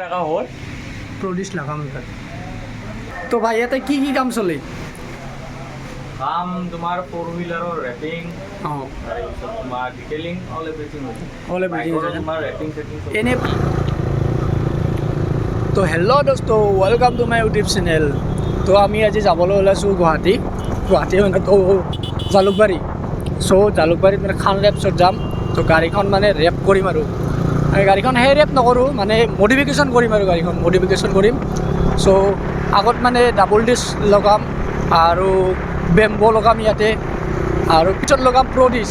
ৰাখা হয় প্ৰডিউস লাগাম এবাৰ তো ভাই এতে কি কি কাম চলে কাম তোমাৰ ফ'ৰ হুইলাৰৰ ৰেপিং অঁ তাৰপিছত তোমাৰ ডিটেইলিং অল এভৰিথিং হয় অল এভৰিথিং তোমাৰ ৰেপিং চেটিং এনে তো হেল্ল' দোস্ত welcome to my YouTube channel তো আমি আজি যাবলৈ ওলাইছোঁ গুৱাহাটী মানে তো জালুকবাৰী চ' জালুকবাৰীত মানে খান ৰেপছত যাম তো গাড়ীখন মানে ৰেপ কৰিম আৰু গাড়ীখন সেই ৰেপ নকৰোঁ মানে মডিফিকেশ্যন কৰিম আৰু গাড়ীখন মডিফিকেশ্যন কৰিম চ' আগত মানে ডাবল ডিছ লগাম আৰু বেম্ব' লগাম ইয়াতে আৰু পিছত লগাম প্ৰডিছ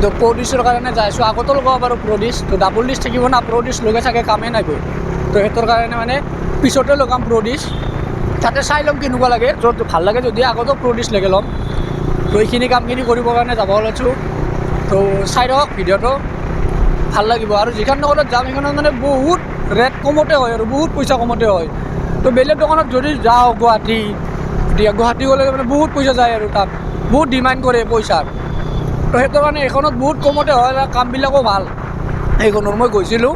তো প্ৰডিছৰ কাৰণে যাইছোঁ আগতো লগাব পাৰোঁ প্ৰডিছ তো ডাবল ডিছ থাকিব না প্ৰডিছ লগাই থাকে কামেই নাইগৈ তো সেইটোৰ কাৰণে মানে পিছতে লগাম প্ৰডিছ তাতে চাই ল'ম কেনেকুৱা লাগে য'ত ভাল লাগে যদি আগতো প্ৰডিছ লাগে ল'ম তো এইখিনি কামখিনি কৰিবৰ কাৰণে যাব ওলাইছোঁ তো চাই থাকক ভিডিঅ'টো ভাল লাগিব আৰু যিখন দোকানত যাম সেইখনত মানে বহুত ৰেট কমতে হয় আৰু বহুত পইচা কমতে হয় তো বেলেগ দোকানত যদি যাওঁ গুৱাহাটী গ'লে মানে বহুত পইচা যায় আৰু তাত বহুত ডিমাণ্ড কৰে পইচাৰ তো সেইটো কাৰণে এইখনত বহুত কমতে হয় আৰু কামবিলাকো ভাল এইখনৰ মই গৈছিলোঁ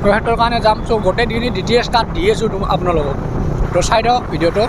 তো সেইটোৰ কাৰণে যাম চ' গোটেইখিনি ডিটেইলছ তাত দি আছোঁ আপোনালোকক তো চাই থাকক ভিডিঅ'টো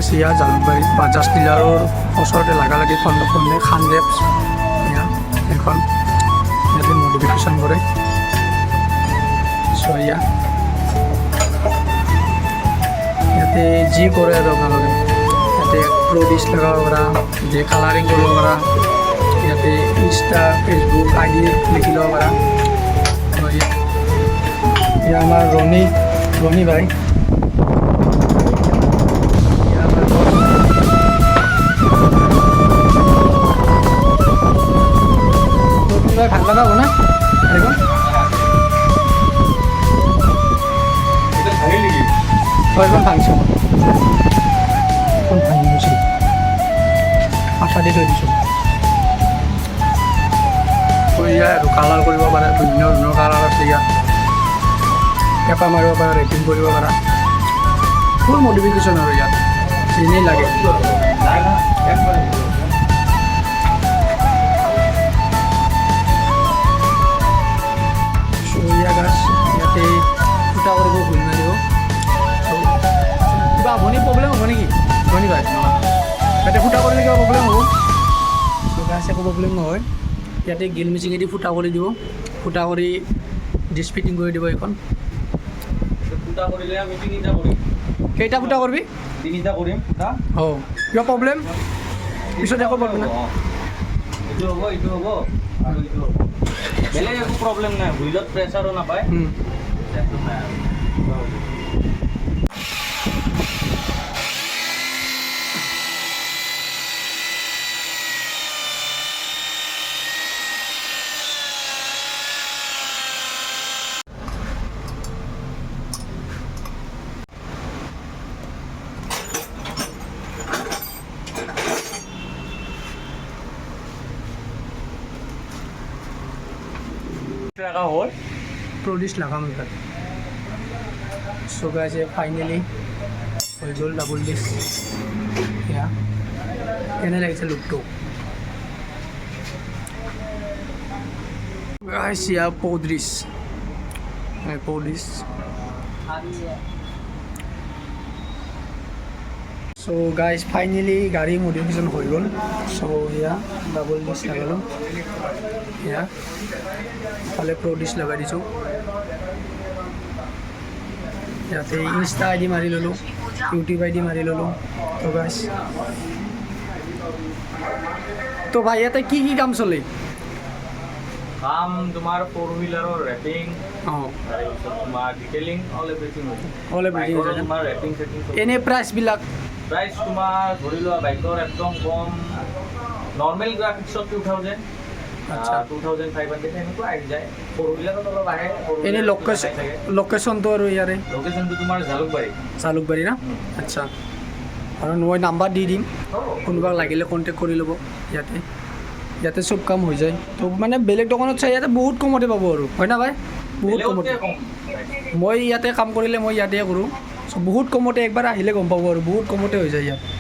চিয়া জালুকবাৰীত বাজাজ ডিলাৰৰ ওচৰতে লাগালাগি খণ্ডখনে খান ৰেপছ এখন ইয়াতে মডিফিকেশ্যন কৰে চ' ইয়াতে যি কৰে আৰু আপোনালোকে ইয়াতে প্ৰডিউচ লগাব পাৰা যে কালাৰিং কৰিব পাৰা ইয়াতে ইনষ্টা ফেচবুক ID লিখি ল'ব পাৰা এয়া আমাৰ ৰণী ভাই ভাল লগা হ'ব না এইখন এইখন ভাঙিছোঁ এইখন ভাঙি গৈছোঁ আঠা দি থৈ দিছোঁ ইয়াত আৰু কালাৰ কৰিব পাৰে বিভিন্ন ধৰণৰ কালাৰ আছে ইয়াত পেপা মাৰিব পাৰা ৰেটিং কৰিব পাৰা ফুল মডিফিকেশ্যন আৰু ইয়াত এনেই লাগে চৰিয়া গাছ ইয়াতে ফুটা কৰিব ভুল নাহিব নহ'লে প্ৰব্লেম হ'ব নেকি নহ'লে ভাই ইয়াতে ফুটা কৰিলে কিবা প্ৰব্লেম হ'ব গাছ একো প্ৰব্লেম নহয় ইয়াতে গিল মিচিঙেদি ফুটা কৰি দিব ফুটা কৰি ডিছ ফিটিং কৰি দিব এইখন ফুটা কৰিলে আমি তিনিটা কৰিম কেইটা ফুটা কৰিবি তিনিটা কৰিম ফুটা অঁ কিবা প্ৰব্লেম পিছত একো প্ৰব্লেম নাই এইটো হ'ব আৰু এইটো হ'ব বেলেগ একো প্ৰব্লেম নাই হুইলত প্ৰেছাৰো নাপায় টেনশ্যন নাই আৰু ৰাখা হ'ল প্ৰডিউচ লগাম এইবাৰ চ' গাইছে ফাইনেলি হৈ গ'ল ডাবল ডিছ এয়া কেনে লাগিছে লুকটো গাইছ ইয়া পৌদ্ৰিছ চ' গাইজ ফাইনেলি গাড়ী মডিফিকেশ্যন হৈ গ'ল চ' এয়া ডাবল ডিছ লগালোঁ এয়া ইফালে প্ৰডিউচ লগাই দিছোঁ ইয়াতে ইনষ্টা আই ডি মাৰি ল'লোঁ ইউটিউব আই ডি মাৰি ল'লোঁ তো গাইজ তো ভাই ইয়াতে কি কি কাম চলে কাম তোমাৰ ফ'ৰ হুইলাৰৰ ৰেপিং অঁ তাৰপিছত তোমাৰ ডিটেইলিং অল এভৰিথিং হৈছে অল এভৰিথিং বাইকৰ তোমাৰ ৰেপিং চেটিং এনে প্ৰাইচবিলাক প্ৰাইচ তোমাৰ ধৰি লোৱা বাইকৰ একদম কম নৰ্মেল গ্ৰাফিক্সত 2000 আচ্ছা 2500 এনেকুৱা আহি যায় ফ'ৰ হুইলাৰত অলপ আহে এনে লোকেশ্যনটো আৰু ইয়াৰে লোকেশ্যনটো তোমাৰ জালুকবাৰী না আচ্ছা আৰু মই নাম্বাৰ দি দিম কোনোবাক লাগিলে কণ্টেক্ট কৰি ল'ব ইয়াতে চব কাম হৈ যায় তো মানে বেলেগ দোকানত চাই ইয়াতে বহুত কমতে পাব আৰু হয় না ভাই বহুত কমতে মই ইয়াতে কাম কৰিলে মই ইয়াতে কৰোঁ চ' বহুত কমতে একবাৰ আহিলে গম পাব আৰু বহুত কমতে হৈ যায় ইয়াত